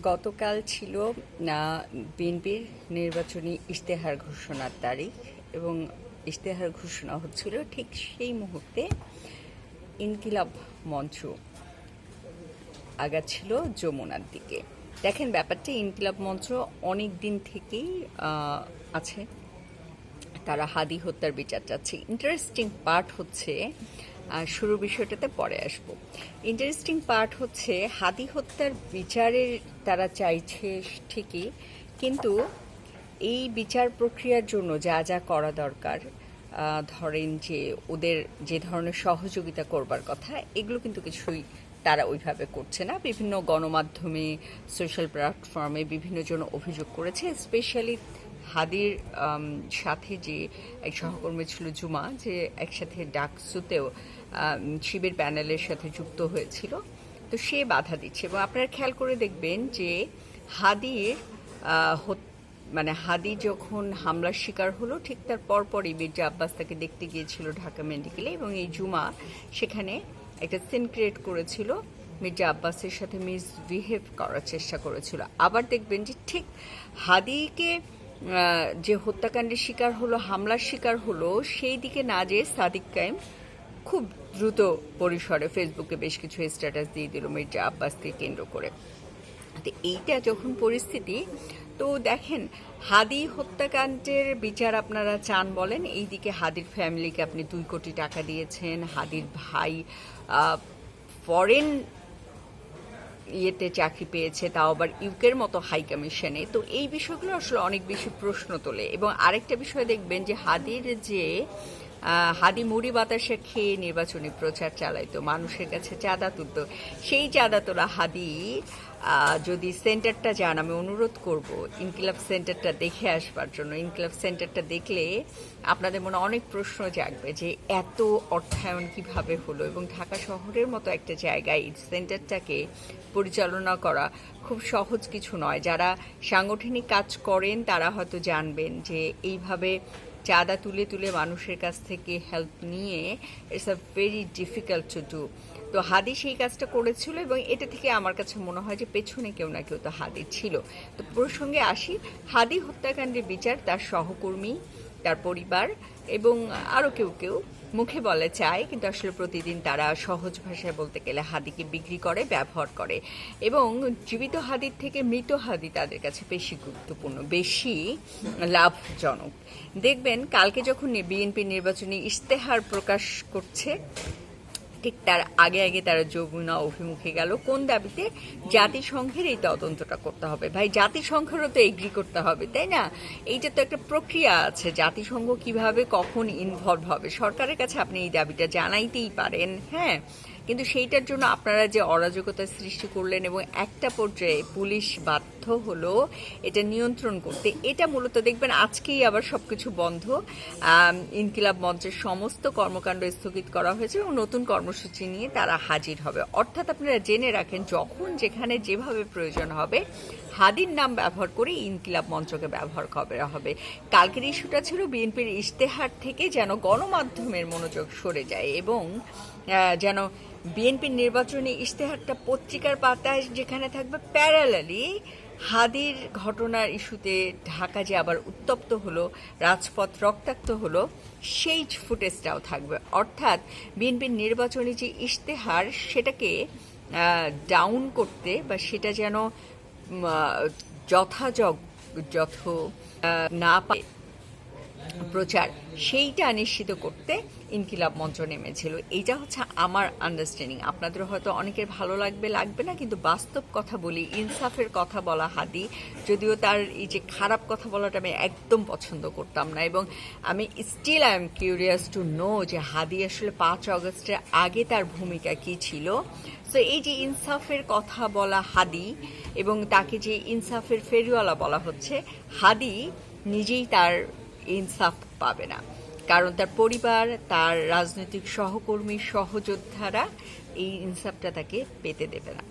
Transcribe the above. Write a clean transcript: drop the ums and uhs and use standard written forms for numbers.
গতকাল ছিল বিএনপির নির্বাচনী ইশতেহার ঘোষণার তারিখ এবং ইশতেহার ঘোষণা হচ্ছিল ঠিক সেই মুহূর্তে ইনকিলাব মঞ্চ আগাচ্ছিল যমুনার দিকে। দেখেন, ব্যাপারটা ইনকিলাব মঞ্চ অনেক দিন থেকেই আছে, তারা হাদি হত্যার বিচার চাচ্ছে। ইন্টারেস্টিং পার্ট হচ্ছে, শুরু বিষয়টাতে পরে আসবো। ইন্টারেস্টিং পার্ট হচ্ছে হাদি হত্যার বিচারের তারা চাইছে ঠিকই, কিন্তু এই বিচার প্রক্রিয়ার জন্য যা যা করা দরকার, ধরেন যে ওদের যে ধরনের সহযোগিতা করবার কথা, এগুলো কিন্তু কিছুই তারা ওইভাবে করছে না। বিভিন্ন গণমাধ্যমে, সোশ্যাল প্ল্যাটফর্মে বিভিন্ন জন অভিযোগ করেছে, স্পেশালি হাদির সাথে যে এক সহকর্মী ছিল জুমা, যে একসাথে ডাকসুতেও শিবির প্যানেলের সাথে যুক্ত হয়েছিল, তো সে বাধা দিচ্ছে। এবং আপনারা খেয়াল করে দেখবেন যে হাদির হাদি যখন হামলার শিকার হলো, ঠিক তার পরপরই মির্জা আব্বাস তাকে দেখতে গিয়েছিল ঢাকা মেডিকেলে, এবং এই জুমা সেখানে একটা সিন ক্রিয়েট করেছিল, মির্জা আব্বাসের সাথে মিসবিহেভ করার চেষ্টা করেছিল। আবার দেখবেন যে ঠিক হাদিকে যে হত্যাকাণ্ডের শিকার হলো, হামলার শিকার হলো, সেই দিকে না যেয়ে সাদিক কায়েম খুব দ্রুত পরিসরে ফেসবুকে বেশ কিছু স্ট্যাটাস দিয়ে দিল মির্জা আব্বাসকে কেন্দ্র করে। তো এইটা যখন পরিস্থিতি, তো দেখেন, হাদি হত্যাকাণ্ডের বিচার আপনারা চান বলেন, এইদিকে হাদির ফ্যামিলিকে আপনি 2 কোটি টাকা দিয়েছেন, হাদির ভাই ফরেন ইয়েতে চাকরি পেয়েছে, তাও আবার ইউকের মতো হাই কমিশনে। তো এই বিষয়গুলো আসলে অনেক বেশি প্রশ্ন তোলে। এবং আরেকটা বিষয় দেখবেন যে হাদি মুড়ি বাতাসে খেয়ে নির্বাচনী প্রচার চালাইতো, মানুষের কাছে চাঁদা তুলতো। সেই চাঁদা তোলা হাদি যদি সেন্টারটা যান, আমি অনুরোধ করব ইনকিলাব সেন্টারটা দেখে আসবার জন্য। ইনকিলাব সেন্টারটা দেখলে আপনাদের মনে অনেক প্রশ্ন জাগবে যে এত অর্থায়ন কিভাবে হলো, এবং ঢাকা শহরের মতো একটা জায়গায় এই সেন্টারটাকে পরিচালনা করা খুব সহজ কিছু নয়। যারা সাংগঠনিক কাজ করেন তারা হয়তো জানবেন যে এইভাবে চাঁদা তুলে তুলে মানুষের কাছ থেকে হেল্প নিয়ে it's a very difficult to do. তো হাদি সেই কাজটা করেছিল, এবং এটা থেকে আমার কাছে মনে হয় যে পেছনে কেউ না কেউ তো হাদি ছিল। তো প্রসঙ্গে আসি, হাদি হত্যাকাণ্ডের বিচার তার সহকর্মী, তার পরিবার এবং আরও কেউ কেউ মুখে বলে চায়, কিন্তু আসলে প্রতিদিন তারা সহজ ভাষায় বলতে গেলে হাদিকে বিক্রি করে, ব্যবহার করে। এবং জীবিত হাদির থেকে মৃত হাদি তাদের কাছে বেশি গুরুত্বপূর্ণ, বেশি লাভজনক। দেখবেন কালকে যখন বিএনপি নির্বাচনী ইশতেহার প্রকাশ করছে, ঠিক তার আগে আগে তারা যমুনা অভিমুখে গেল কোন দাবিতে? জাতিসংঘের এই তদন্তটা করতে হবে। ভাই, জাতিসংঘেরও তো এগ্রি করতে হবে, তাই না? এইটা তো একটা প্রক্রিয়া আছে, জাতিসংঘ কিভাবে কখন ইনভলভ হবে। সরকারের কাছে আপনি এই দাবিটা জানাইতেই পারেন, হ্যাঁ, কিন্তু সেইটার জন্য আপনারা যে অরাজকতার সৃষ্টি করলেন এবং একটা পর্যায়ে পুলিশ বাধ্য হলো এটা নিয়ন্ত্রণ করতে। এটা মূলত দেখবেন আজকেই আবার সবকিছু বন্ধ, ইনকিলাব মঞ্চের সমস্ত কর্মকাণ্ড স্থগিত করা হয়েছে এবং নতুন কর্মসূচি নিয়ে তারা হাজির হবে। অর্থাৎ আপনারা জেনে রাখেন, যখন যেখানে যেভাবে প্রয়োজন হবে হাদির নাম ব্যবহার করে ইনকিলাব মঞ্চকে ব্যবহার করা হবে। কালকের ইস্যুটা ছিল বিএনপির ইশতেহার থেকে যেন গণমাধ্যমের মনোযোগ সরে যায়, এবং যেন বিএনপির নির্বাচনী ইশতেহারটা পত্রিকার পাতায় যেখানে থাকবে, প্যারালালি হাদির ঘটনার ইস্যুতে ঢাকা যে আবার উত্তপ্ত হলো, রাজপথ রক্তাক্ত হলো, সেই ফুটেজটাও থাকবে। অর্থাৎ বিএনপির নির্বাচনী যে ইশতেহার, সেটাকে ডাউন করতে বা সেটা যেন যথ না পায় প্রচার, সেইটা নিশ্চিত করতে ইনকিলাব মঞ্চ নেমেছিল। এইটা হচ্ছে আমার আন্ডারস্ট্যান্ডিং। আপনাদের হয়তো অনেকের ভালো লাগবে না, কিন্তু বাস্তব কথা বলি, ইনসাফের কথা বলা হাদি, যদিও তার এই যে খারাপ কথা বলাটা আমি একদম পছন্দ করতাম না, এবং আমি still I am curious to know যে হাদি আসলে 5 অগস্টের আগে তার ভূমিকা কী ছিল। সো এই যে ইনসাফের কথা বলা হাদি, এবং তাকে যে ইনসাফের ফেরিওয়ালা বলা হচ্ছে, হাদি নিজেই তার ইনসাফ পাবে না, কারণ তার পরিবার, তার রাজনৈতিক সহকর্মী, সহযোদ্ধারা এই ইনসাফটা তাকে পেতে দেবে না।